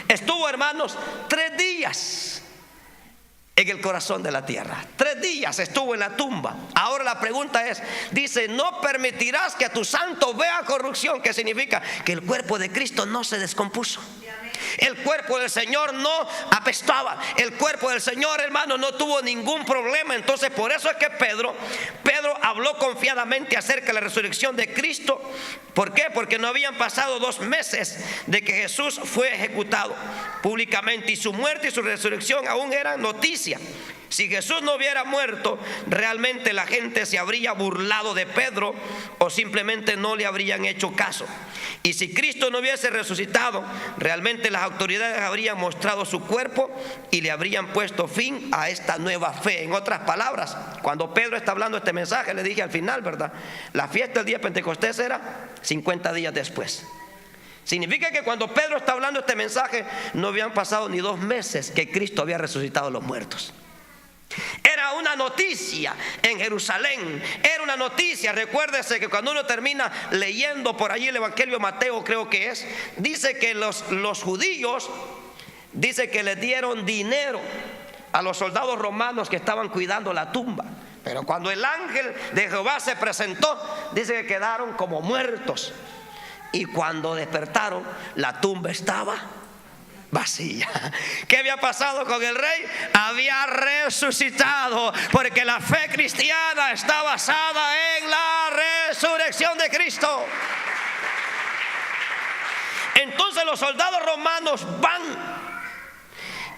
estuvo, hermanos, 3 días en el corazón de la tierra. 3 días estuvo en la tumba. Ahora la pregunta es, dice, no permitirás que tu santo vea corrupción. ¿Qué significa? Que el cuerpo de Cristo no se descompuso. El cuerpo del Señor no apestaba. El cuerpo del Señor, hermano, no tuvo ningún problema. Entonces por eso es que Pedro habló confiadamente acerca de la resurrección de Cristo. ¿Por qué? Porque no habían pasado 2 meses de que Jesús fue ejecutado públicamente, y su muerte y su resurrección aún eran noticia. Si Jesús no hubiera muerto, realmente la gente se habría burlado de Pedro o simplemente no le habrían hecho caso. Y si Cristo no hubiese resucitado, realmente las autoridades habrían mostrado su cuerpo y le habrían puesto fin a esta nueva fe. En otras palabras, cuando Pedro está hablando este mensaje, le dije al final, ¿verdad? La fiesta del día de Pentecostés era 50 días después. Significa que cuando Pedro está hablando este mensaje, no habían pasado ni 2 meses que Cristo había resucitado a los muertos. Era una noticia en Jerusalén. Era una noticia. Recuérdese que cuando uno termina leyendo por allí el Evangelio de Mateo, creo que es, dice que los judíos, dice que le dieron dinero a los soldados romanos que estaban cuidando la tumba. Pero cuando el ángel de Jehová se presentó, dice que quedaron como muertos. Y cuando despertaron, la tumba estaba vacía. ¿Qué había pasado con el rey? Había resucitado, porque la fe cristiana está basada en la resurrección de Cristo. Entonces los soldados romanos van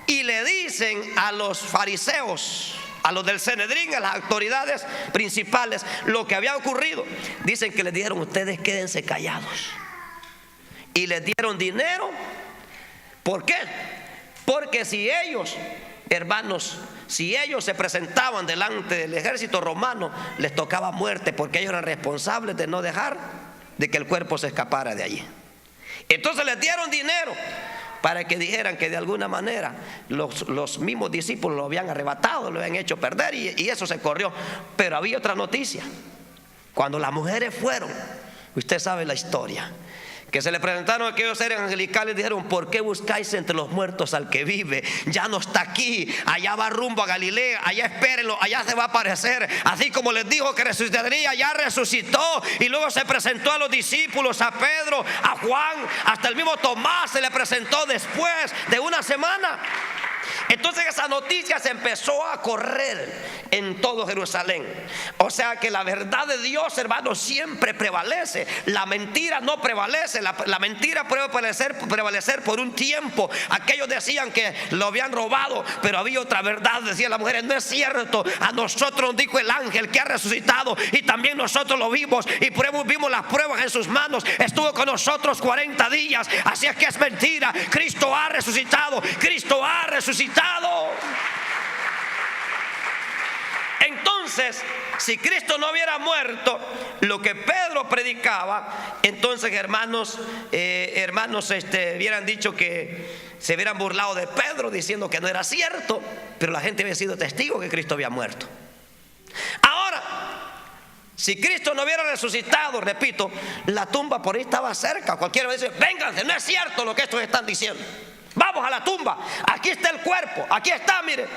y le dicen a los fariseos, a los del Sanedrín, a las autoridades principales, lo que había ocurrido. Dicen que les dijeron: ustedes quédense callados. Y les dieron dinero. ¿Por qué? Porque si ellos, hermanos, si ellos se presentaban delante del ejército romano, les tocaba muerte, porque ellos eran responsables de no dejar de que el cuerpo se escapara de allí. Entonces les dieron dinero para que dijeran que de alguna manera los mismos discípulos lo habían arrebatado, lo habían hecho perder, y eso se corrió. Pero había otra noticia. Cuando las mujeres fueron, usted sabe la historia, que se le presentaron a aquellos seres angelicales y dijeron: ¿por qué buscáis entre los muertos al que vive? Ya no está aquí, allá va rumbo a Galilea, allá espérenlo, allá se va a aparecer. Así como les dijo que resucitaría, ya resucitó. Y luego se presentó a los discípulos, a Pedro, a Juan, hasta el mismo Tomás se le presentó después de una semana. Entonces esa noticia se empezó a correr en todo Jerusalén. O sea que la verdad de Dios, hermanos, siempre prevalece. La mentira no prevalece. La mentira puede prevalecer por un tiempo. Aquellos decían que lo habían robado, pero había otra verdad. Decían las mujeres: no es cierto, a nosotros nos dijo el ángel que ha resucitado, y también nosotros lo vimos y vimos las pruebas en sus manos. Estuvo con nosotros 40 días. Así es que es mentira. Cristo ha resucitado. Cristo ha resucitado. Entonces, si Cristo no hubiera muerto, lo que Pedro predicaba, entonces hermanos, hubieran dicho que se hubieran burlado de Pedro diciendo que no era cierto, pero la gente había sido testigo que Cristo había muerto. Ahora, si Cristo no hubiera resucitado, repito, la tumba por ahí estaba cerca. Cualquiera dice: vénganse, no es cierto lo que estos están diciendo. Vamos a la tumba, aquí está el cuerpo, aquí está, mire.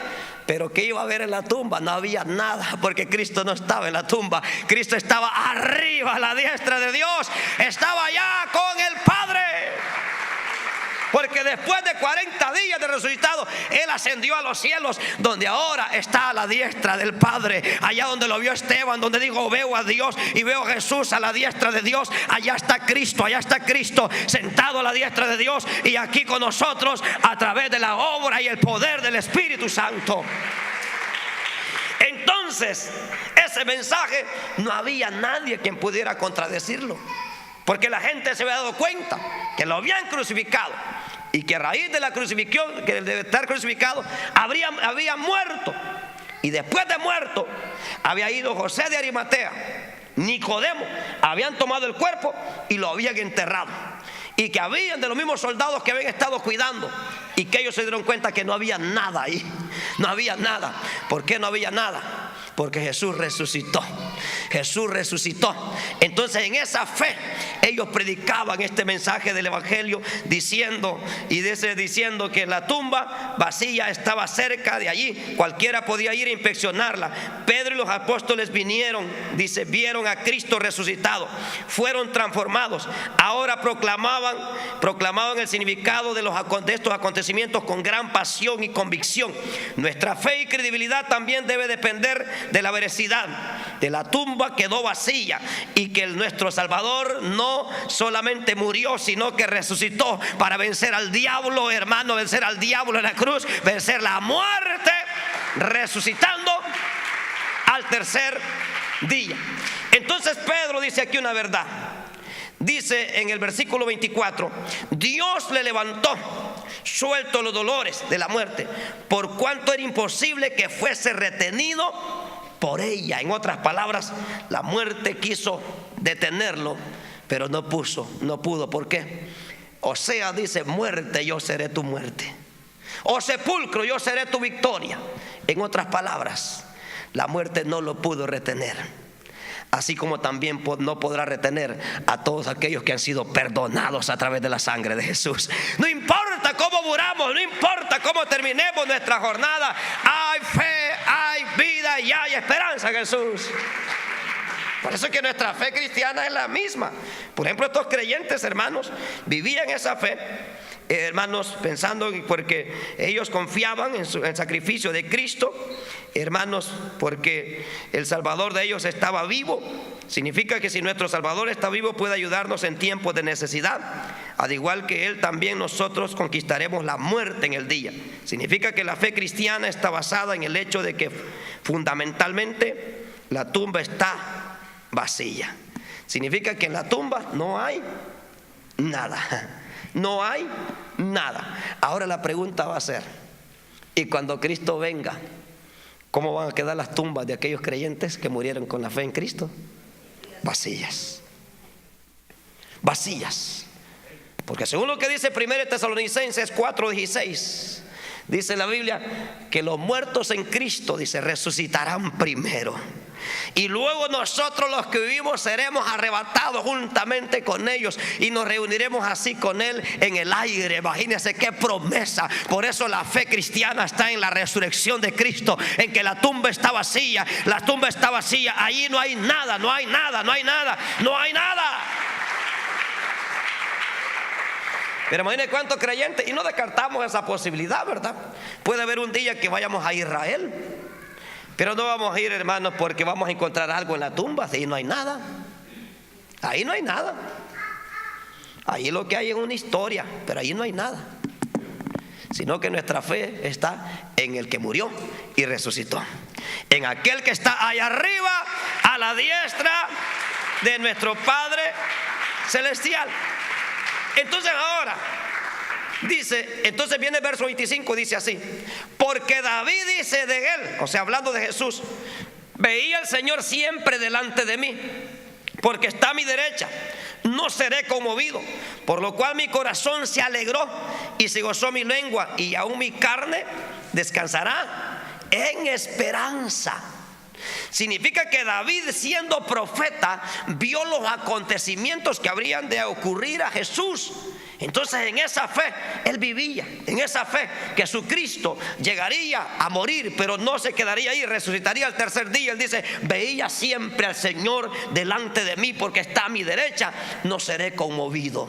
Pero ¿qué iba a haber en la tumba? No había nada, porque Cristo no estaba en la tumba. Cristo estaba arriba a la diestra de Dios, estaba allá con el Padre. Porque después de 40 días de resucitado, Él ascendió a los cielos, donde ahora está a la diestra del Padre. Allá donde lo vio Esteban, donde dijo: veo a Dios y veo a Jesús a la diestra de Dios. Allá está Cristo sentado a la diestra de Dios, y aquí con nosotros a través de la obra y el poder del Espíritu Santo. Entonces, ese mensaje no había nadie quien pudiera contradecirlo, porque la gente se había dado cuenta que lo habían crucificado y que a raíz de la crucifixión, que de estar crucificado, había muerto. Y después de muerto, había ido José de Arimatea, Nicodemo, habían tomado el cuerpo y lo habían enterrado. Y que habían de los mismos soldados que habían estado cuidando, y que ellos se dieron cuenta que no había nada ahí. No había nada. ¿Por qué no había nada? Porque Jesús resucitó. Jesús resucitó. Entonces, en esa fe ellos predicaban este mensaje del evangelio, diciendo que la tumba vacía estaba cerca de allí, cualquiera podía ir a inspeccionarla. Pedro y los apóstoles vieron a Cristo resucitado, fueron transformados. Ahora proclamaban el significado de estos acontecimientos con gran pasión y convicción. Nuestra fe y credibilidad también debe depender de la veracidad. De la tumba quedó vacía, y que nuestro Salvador no solamente murió, sino que resucitó para vencer al diablo, hermano, vencer al diablo en la cruz, vencer la muerte, resucitando al tercer día. Entonces Pedro dice aquí una verdad. Dice en el versículo 24: Dios le levantó, suelto los dolores de la muerte, por cuanto era imposible que fuese retenido por ella. En otras palabras, la muerte quiso detenerlo, pero no pudo. ¿Por qué? O sea, dice: muerte, yo seré tu muerte. O sepulcro, yo seré tu victoria. En otras palabras, la muerte no lo pudo retener. Así como también no podrá retener a todos aquellos que han sido perdonados a través de la sangre de Jesús. No importa cómo muramos, no importa cómo terminemos nuestra jornada, hay fe, hay vida y hay esperanza en Jesús. Por eso es que nuestra fe cristiana es la misma. Por ejemplo, estos creyentes, hermanos, vivían esa fe, hermanos, pensando, porque ellos confiaban en el sacrificio de Cristo, hermanos, porque el Salvador de ellos estaba vivo. Significa que si nuestro Salvador está vivo, puede ayudarnos en tiempos de necesidad. Al igual que Él, también nosotros conquistaremos la muerte en el día. Significa que la fe cristiana está basada en el hecho de que fundamentalmente la tumba está vacía. Significa que en la tumba no hay nada. No hay nada. Ahora la pregunta va a ser: ¿y cuando Cristo venga, cómo van a quedar las tumbas de aquellos creyentes que murieron con la fe en Cristo? Vacías. Vacías. Porque según lo que dice 1 Tesalonicenses 4:16, dice la Biblia que los muertos en Cristo, dice, resucitarán primero. Y luego nosotros, los que vivimos, seremos arrebatados juntamente con ellos y nos reuniremos así con Él en el aire. Imagínense qué promesa. Por eso la fe cristiana está en la resurrección de Cristo, en que la tumba está vacía. La tumba está vacía. Allí no hay nada, no hay nada, no hay nada, no hay nada. Pero imagínense cuántos creyentes, y no descartamos esa posibilidad, ¿verdad? Puede haber un día que vayamos a Israel, pero no vamos a ir, hermanos, porque vamos a encontrar algo en la tumba. Ahí no hay nada. Ahí no hay nada. Ahí lo que hay es una historia, pero ahí no hay nada. Sino que nuestra fe está en el que murió y resucitó, en aquel que está allá arriba a la diestra de nuestro Padre celestial. Entonces ahora dice, entonces viene el verso 25, dice así: porque David dice de él, o sea, hablando de Jesús: veía al Señor siempre delante de mí, porque está a mi derecha, no seré conmovido. Por lo cual mi corazón se alegró y se gozó mi lengua, y aún mi carne descansará en esperanza. Significa que David, siendo profeta, vio los acontecimientos que habrían de ocurrir a Jesús. Entonces, en esa fe él vivía, en esa fe que Jesucristo llegaría a morir, pero no se quedaría ahí, resucitaría al tercer día. Él dice: veía siempre al Señor delante de mí, porque está a mi derecha, no seré conmovido.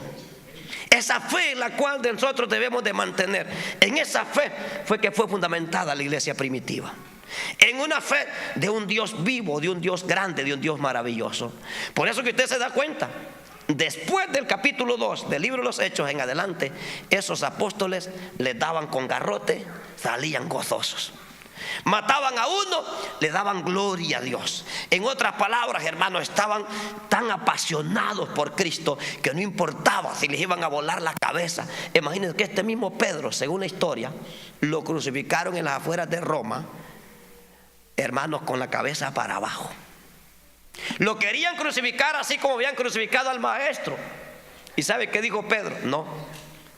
Esa fe es la cual nosotros debemos de mantener. En esa fe fue que fue fundamentada la iglesia primitiva. En una fe de un Dios vivo, de un Dios grande, de un Dios maravilloso. Por eso que usted se da cuenta, después del capítulo 2 del libro de los Hechos en adelante, esos apóstoles les daban con garrote, salían gozosos. Mataban a uno, le daban gloria a Dios. En otras palabras, hermanos, estaban tan apasionados por Cristo que no importaba si les iban a volar la cabeza. Imagínense que este mismo Pedro, según la historia, lo crucificaron en las afueras de Roma, hermanos, con la cabeza para abajo. Lo querían crucificar así como habían crucificado al maestro. ¿Y sabe qué dijo Pedro? No,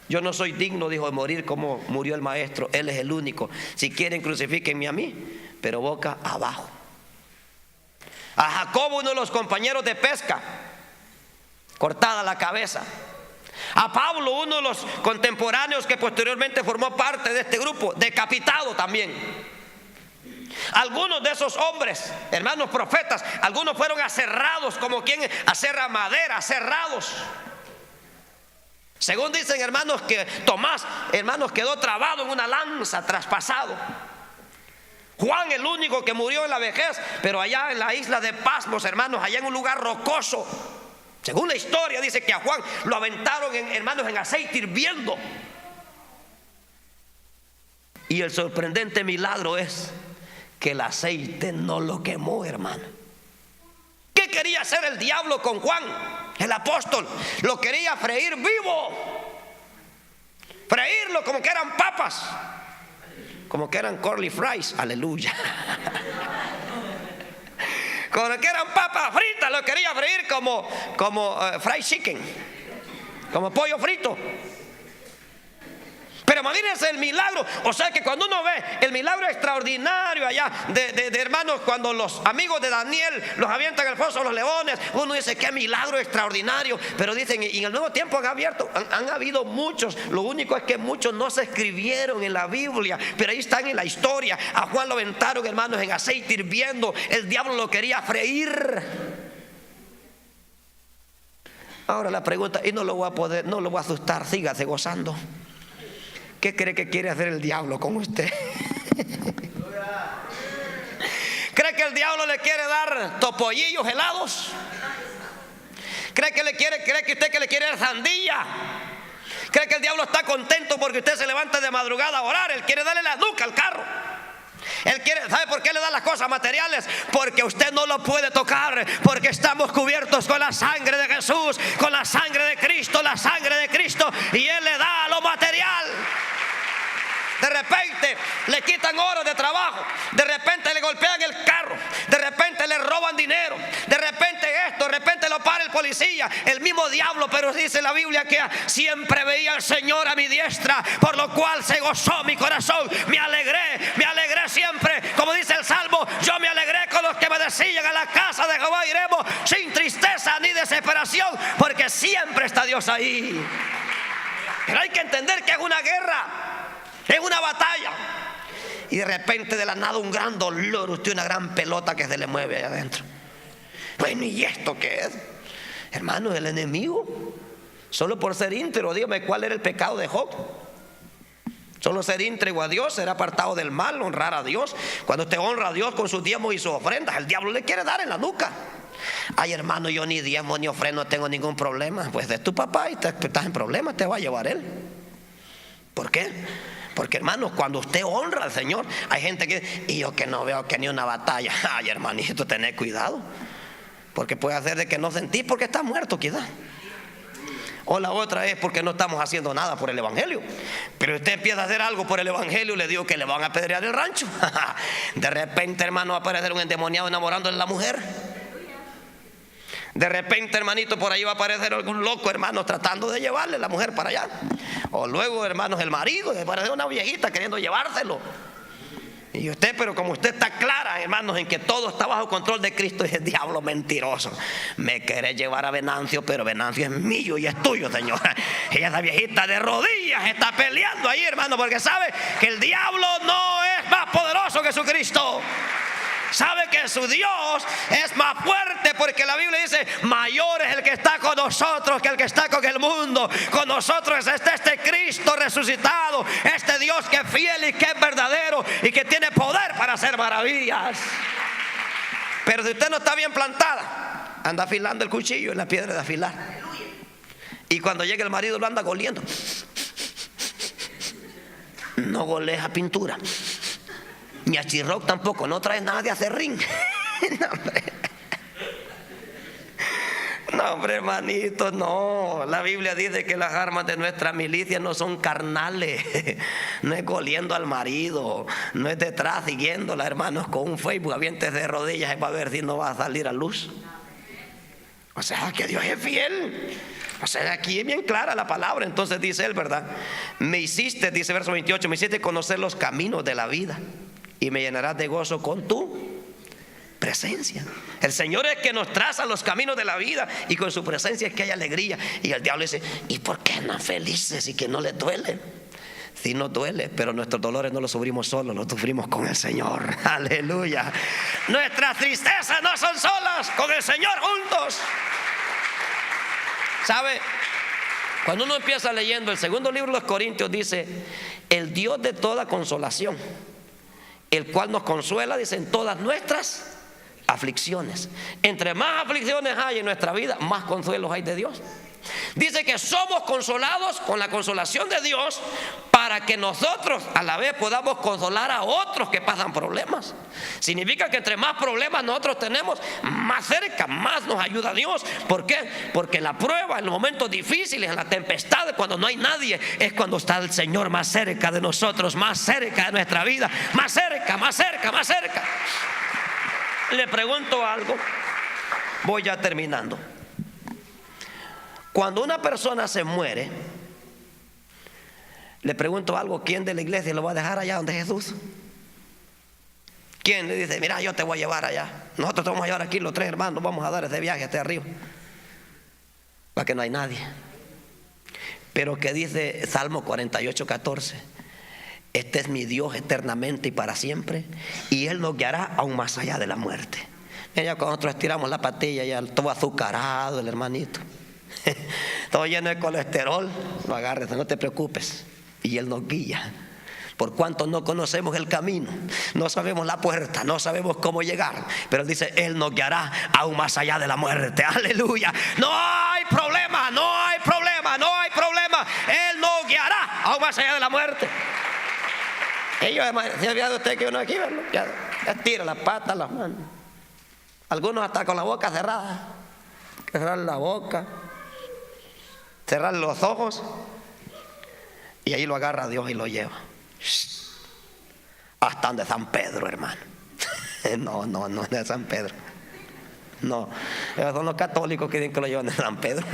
yo no soy digno, dijo, de morir como murió el maestro. Él es el único. Si quieren, crucifíquenme a mí, pero boca abajo. A Jacobo, uno de los compañeros de pesca, cortada la cabeza. A Pablo, uno de los contemporáneos que posteriormente formó parte de este grupo, decapitado también. Algunos de esos hombres, hermanos profetas, algunos fueron aserrados, como quien aserra madera, aserrados. Según dicen, hermanos, que Tomás, hermanos, quedó trabado en una lanza, traspasado. Juan, el único que murió en la vejez, pero allá en la isla de Pasmos, hermanos, allá en un lugar rocoso. Según la historia dice que a Juan lo aventaron, hermanos, en aceite hirviendo. Y el sorprendente milagro es que el aceite no lo quemó, hermano. ¿Qué quería hacer el diablo con Juan, el apóstol? Lo quería freír vivo, freírlo como que eran papas, como que eran curly fries, aleluya. Como que eran papas fritas, lo quería freír como fried chicken, como pollo frito. Pero imagínense el milagro. O sea que cuando uno ve el milagro extraordinario allá de hermanos, cuando los amigos de Daniel los avientan al foso de los leones, uno dice qué milagro extraordinario. Pero dicen, y en el Nuevo Tiempo han habido muchos. Lo único es que muchos no se escribieron en la Biblia, pero ahí están en la historia. A Juan lo aventaron, hermanos, en aceite hirviendo. El diablo lo quería freír. Ahora la pregunta, y no lo voy a asustar, sígase gozando. ¿Qué cree que quiere hacer el diablo con usted? ¿Cree que el diablo le quiere dar topollillos helados? ¿Cree que usted le quiere dar sandía? ¿Cree que el diablo está contento porque usted se levanta de madrugada a orar? Él quiere darle la nuca al carro. ¿Sabe por qué le da las cosas materiales? Porque usted no lo puede tocar, porque estamos cubiertos con la sangre de Jesús, con la sangre de Cristo, la sangre de Cristo, y Él le da lo material. De repente le quitan horas de trabajo, de repente le golpean el carro, de repente le roban dinero, de repente lo para el policía, el mismo diablo. Pero dice la Biblia que siempre veía al Señor a mi diestra, por lo cual se gozó mi corazón. Me alegré siempre, como dice el Salmo, yo me alegré con los que me decían, a la casa de Jehová iremos sin tristeza ni desesperación, porque siempre está Dios ahí. Pero hay que entender que es una guerra, es una batalla. Y de repente, de la nada, un gran dolor, usted una gran pelota que se le mueve allá adentro. Bueno, ¿y esto qué es? Hermano, el enemigo, solo por ser íntegro. Dígame, ¿cuál era el pecado de Job? Solo ser íntegro a Dios, ser apartado del mal, honrar a Dios. Cuando usted honra a Dios con sus diezmos y sus ofrendas, el diablo le quiere dar en la nuca. Ay, hermano, yo ni diezmo ni ofrenda, no tengo ningún problema. Pues es tu papá y estás en problemas, te va a llevar él. ¿Por qué? Porque, hermanos, cuando usted honra al Señor, hay gente que dice, y yo que no veo que ni una batalla. Ay, hermanito, tened cuidado, porque puede hacer de que no sentís porque está muerto quizás. O la otra es porque no estamos haciendo nada por el evangelio. Pero usted empieza a hacer algo por el evangelio, le digo que le van a apedrear el rancho. De repente, hermano, va a aparecer un endemoniado enamorando de la mujer. De repente, hermanito, por ahí va a aparecer algún loco, hermano, tratando de llevarle la mujer para allá. O luego, hermanos, el marido, va a aparecer una viejita queriendo llevárselo. Y usted, pero como usted está clara, hermanos, en que todo está bajo control de Cristo, y el diablo mentiroso, me quiere llevar a Venancio, pero Venancio es mío y es tuyo, Señor. Y esa viejita de rodillas está peleando ahí, hermano, porque sabe que el diablo no es más poderoso que Jesucristo. Sabe que su Dios es más fuerte, porque la Biblia dice, mayor es el que está con nosotros que el que está con el mundo. Con nosotros está este Cristo resucitado, este Dios que es fiel y que es verdadero y que tiene poder para hacer maravillas. Pero si usted no está bien plantada, anda afilando el cuchillo en la piedra de afilar, y cuando llega el marido lo anda goliendo. No golea pintura. Ni a Chirroc tampoco, no traes nada de acerrín. No, hombre, hermanitos, no. La Biblia dice que las armas de nuestra milicia no son carnales. No es goliendo al marido, no es detrás siguiéndola, hermanos, con un Facebook avientes de rodillas y va a ver si no va a salir a luz. O sea, que Dios es fiel. O sea, aquí es bien clara la palabra. Entonces dice él, ¿verdad? Me hiciste, dice verso 28, me hiciste conocer los caminos de la vida y me llenarás de gozo con tu presencia. El Señor es que nos traza los caminos de la vida, y con su presencia es que hay alegría. Y el diablo dice: ¿y por qué no felices y que no les duele? Sí nos duele, pero nuestros dolores no los sufrimos solos, los sufrimos con el Señor. Aleluya. Nuestras tristezas no son solas, con el Señor juntos. ¿Sabe? Cuando uno empieza leyendo el segundo libro de los Corintios, dice: el Dios de toda consolación, el cual nos consuela, dice, en todas nuestras aflicciones. Entre más aflicciones hay en nuestra vida, más consuelos hay de Dios. Dice que somos consolados con la consolación de Dios, para que nosotros a la vez podamos consolar a otros que pasan problemas. Significa que entre más problemas nosotros tenemos, más cerca, más nos ayuda Dios. ¿Por qué? Porque la prueba, en los momentos difíciles, en la tempestad, cuando no hay nadie, es cuando está el Señor más cerca de nosotros, más cerca de nuestra vida, más cerca, más cerca, más cerca. Le pregunto algo, voy ya terminando. Cuando una persona se muere, le pregunto algo: ¿quién de la iglesia lo va a dejar allá donde Jesús? ¿Quién le dice: mira, yo te voy a llevar allá? Nosotros te vamos a llevar aquí, los tres hermanos, vamos a dar ese viaje hasta arriba. Para que no hay nadie. Pero que dice Salmo 48:14: este es mi Dios eternamente y para siempre, y Él nos guiará aún más allá de la muerte. Mira, cuando nosotros estiramos la patilla, ya todo azucarado el hermanito, todo lleno de colesterol, no agarres, no te preocupes, y Él nos guía. Por cuanto no conocemos el camino, no sabemos la puerta, no sabemos cómo llegar, pero Él dice: Él nos guiará aún más allá de la muerte. Aleluya. No hay problema, no hay problema, no hay problema. Él nos guiará aún más allá de la muerte. Ellos, ¿se ha olvidado usted que uno aquí, ¿verdad? Ya tira las patas, las manos. Algunos hasta con la boca cerrada. Cerrar la boca, cerrar los ojos, y ahí lo agarra Dios y lo lleva hasta donde San Pedro, hermano. No es de San Pedro. No, esos son los católicos que dicen que lo llevan de San Pedro.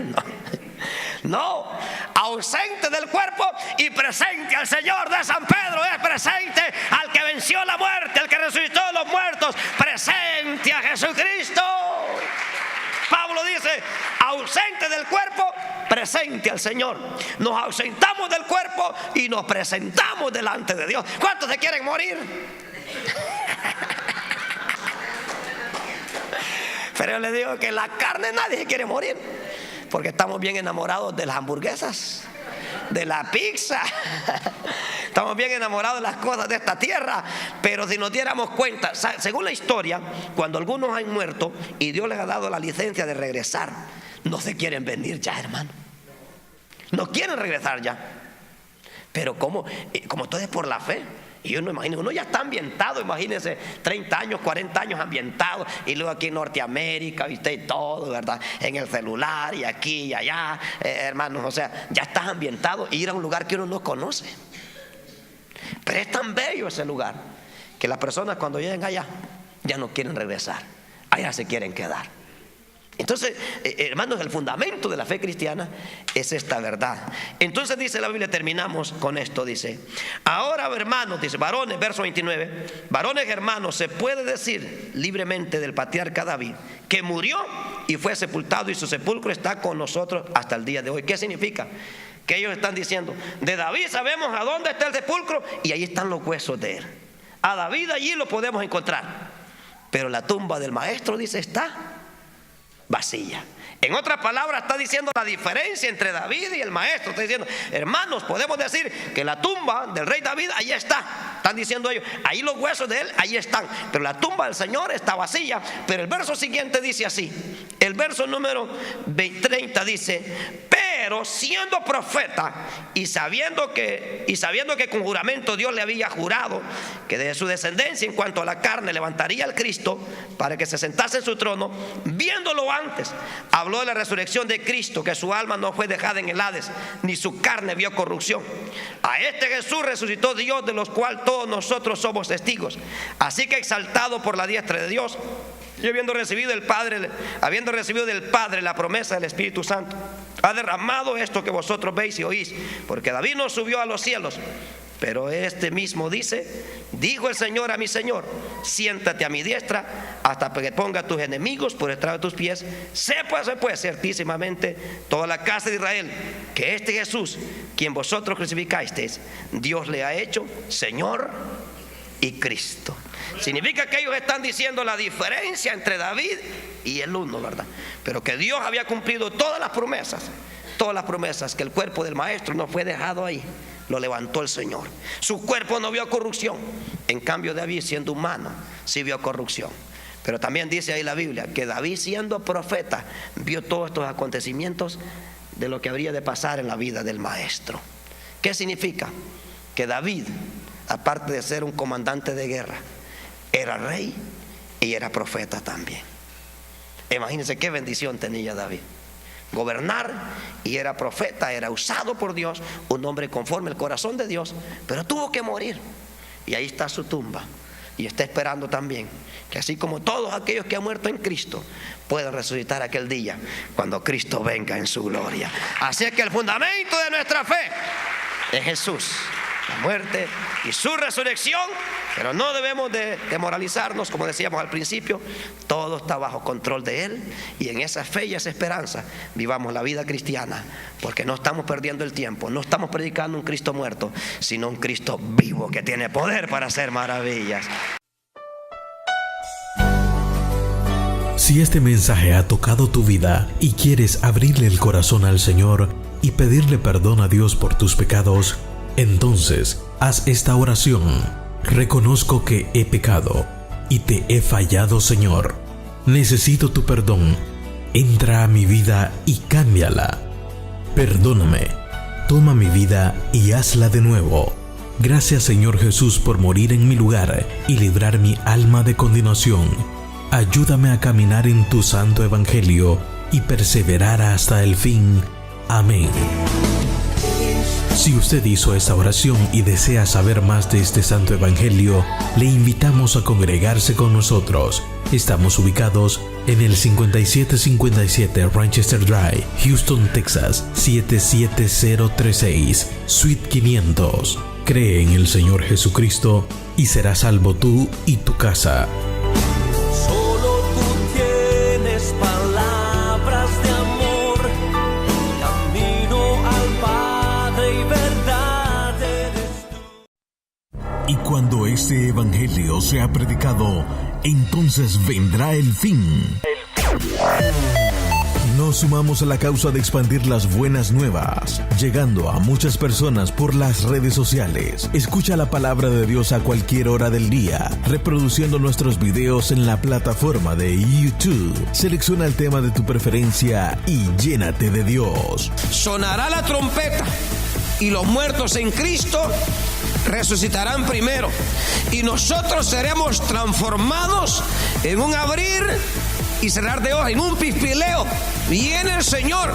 No, ausente del cuerpo y presente al Señor de San Pedro. Es presente al que venció la muerte, al que resucitó a los muertos. Presente a Jesucristo. Pablo dice: ausente del cuerpo, presente al Señor. Nos ausentamos del cuerpo y nos presentamos delante de Dios. ¿Cuántos se quieren morir? Pero yo les digo que la carne nadie se quiere morir, porque estamos bien enamorados de las hamburguesas, de la pizza. Estamos bien enamorados de las cosas de esta tierra. Pero si nos diéramos cuenta, según la historia, cuando algunos han muerto y Dios les ha dado la licencia de regresar, no se quieren venir ya, hermano. No quieren regresar ya. Pero como todo es por la fe. Y uno imagina, uno ya está ambientado, imagínense, 30 años, 40 años ambientado, y luego aquí en Norteamérica, viste, y todo, ¿verdad? En el celular, y aquí y allá, hermanos, o sea, ya estás ambientado, y ir a un lugar que uno no conoce. Pero es tan bello ese lugar, que las personas cuando lleguen allá, ya no quieren regresar, allá se quieren quedar. Entonces, hermanos, el fundamento de la fe cristiana es esta verdad. Entonces dice la Biblia, terminamos con esto, dice: ahora, hermanos, dice, varones, verso 29, varones hermanos, se puede decir libremente del patriarca David que murió y fue sepultado, y su sepulcro está con nosotros hasta el día de hoy. ¿Qué significa? Que ellos están diciendo: de David sabemos a dónde está el sepulcro, y ahí están los huesos de él. A David allí lo podemos encontrar, pero la tumba del maestro, dice, está vacía. En otras palabras, está diciendo la diferencia entre David y el maestro. Está diciendo: hermanos, podemos decir que la tumba del rey David, ahí está. Están diciendo ellos, ahí los huesos de él, ahí están, pero la tumba del Señor está vacía. Pero el verso siguiente dice así, el verso número 30 dice: pero Pero siendo profeta y sabiendo que con juramento Dios le había jurado que de su descendencia en cuanto a la carne levantaría al Cristo para que se sentase en su trono, viéndolo antes, habló de la resurrección de Cristo, que su alma no fue dejada en el Hades, ni su carne vio corrupción. A este Jesús resucitó Dios, de los cuales todos nosotros somos testigos. Así que exaltado por la diestra de Dios, y habiendo recibido del Padre la promesa del Espíritu Santo, ha derramado esto que vosotros veis y oís, porque David no subió a los cielos, pero este mismo dijo el Señor a mi Señor: siéntate a mi diestra hasta que ponga a tus enemigos por estrado de tus pies. Sépase pues ciertísimamente toda la casa de Israel que este Jesús, quien vosotros crucificasteis, Dios le ha hecho Señor y Cristo. Significa que ellos están diciendo la diferencia entre David y el uno, ¿verdad? Pero que Dios había cumplido todas las promesas, que el cuerpo del maestro no fue dejado ahí, lo levantó el Señor. Su cuerpo no vio corrupción. En cambio, David, siendo humano, sí vio corrupción. Pero también dice ahí la Biblia que David, siendo profeta, vio todos estos acontecimientos de lo que habría de pasar en la vida del maestro. ¿Qué significa? Que David, aparte de ser un comandante de guerra, era rey y era profeta también. Imagínense qué bendición tenía David: gobernar, y era profeta, era usado por Dios, un hombre conforme al corazón de Dios, pero tuvo que morir. Y ahí está su tumba, y está esperando también que así como todos aquellos que han muerto en Cristo puedan resucitar aquel día cuando Cristo venga en su gloria. Así es que el fundamento de nuestra fe es Jesús, la muerte y su resurrección. Pero no debemos de demoralizarnos, como decíamos al principio. Todo está bajo control de Él, y en esa fe y esa esperanza vivamos la vida cristiana, porque no estamos perdiendo el tiempo, no estamos predicando un Cristo muerto, sino un Cristo vivo que tiene poder para hacer maravillas. Si este mensaje ha tocado tu vida y quieres abrirle el corazón al Señor y pedirle perdón a Dios por tus pecados, entonces haz esta oración: reconozco que he pecado y te he fallado, Señor. Necesito tu perdón. Entra a mi vida y cámbiala. Perdóname. Toma mi vida y hazla de nuevo. Gracias, Señor Jesús, por morir en mi lugar y librar mi alma de condenación. Ayúdame a caminar en tu santo evangelio y perseverar hasta el fin. Amén. Si usted hizo esta oración y desea saber más de este santo evangelio, le invitamos a congregarse con nosotros. Estamos ubicados en el 5757 Rochester Drive, Houston, Texas 77036, Suite 500. Cree en el Señor Jesucristo y serás salvo tú y tu casa. Solo tú tienes palabras de amor, camino al Padre y verdad eres tú. Y cuando este evangelio sea predicado, entonces vendrá el fin. Nos sumamos a la causa de expandir las buenas nuevas, llegando a muchas personas por las redes sociales. Escucha la palabra de Dios a cualquier hora del día, reproduciendo nuestros videos en la plataforma de YouTube. Selecciona el tema de tu preferencia y llénate de Dios. Sonará la trompeta y los muertos en Cristo resucitarán primero, y nosotros seremos transformados en un abrir y cerrar de ojos, en un pispileo. Viene el Señor,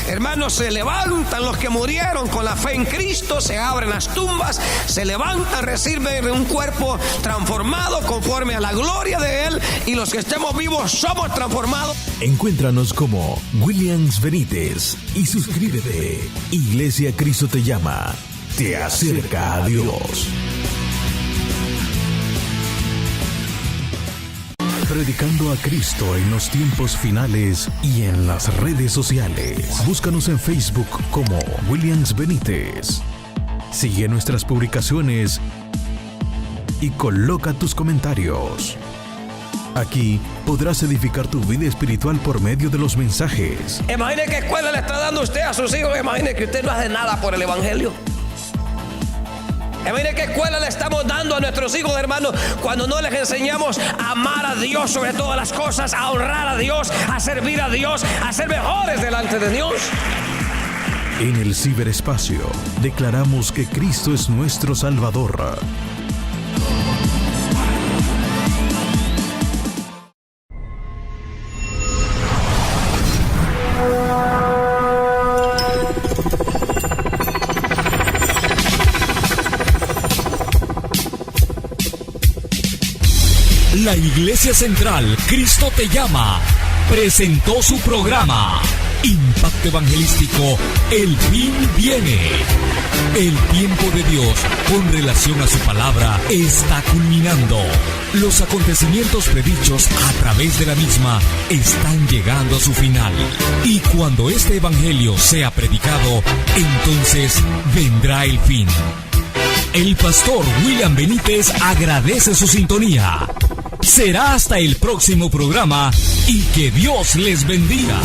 hermanos. Se levantan los que murieron con la fe en Cristo, se abren las tumbas, se levantan, reciben un cuerpo transformado conforme a la gloria de Él, y los que estemos vivos somos transformados. Encuéntranos como Williams Benítez y suscríbete. Iglesia Cristo te llama, te acerca a Dios. Predicando a Cristo en los tiempos finales y en las redes sociales. Búscanos en Facebook como Williams Benítez. Sigue nuestras publicaciones y coloca tus comentarios. Aquí podrás edificar tu vida espiritual por medio de los mensajes. Imagine qué escuela le está dando usted a sus hijos. Imagine que usted no hace nada por el evangelio. Mire qué escuela le estamos dando a nuestros hijos, hermanos, cuando no les enseñamos a amar a Dios sobre todas las cosas, a honrar a Dios, a servir a Dios, a ser mejores delante de Dios. En el ciberespacio, declaramos que Cristo es nuestro Salvador. La Iglesia Central Cristo Te Llama presentó su programa Impacto Evangelístico, El Fin Viene. El tiempo de Dios con relación a su palabra está culminando. Los acontecimientos predichos a través de la misma están llegando a su final. Y cuando este evangelio sea predicado, entonces vendrá el fin. El pastor William Benítez agradece su sintonía. Será hasta el próximo programa y que Dios les bendiga.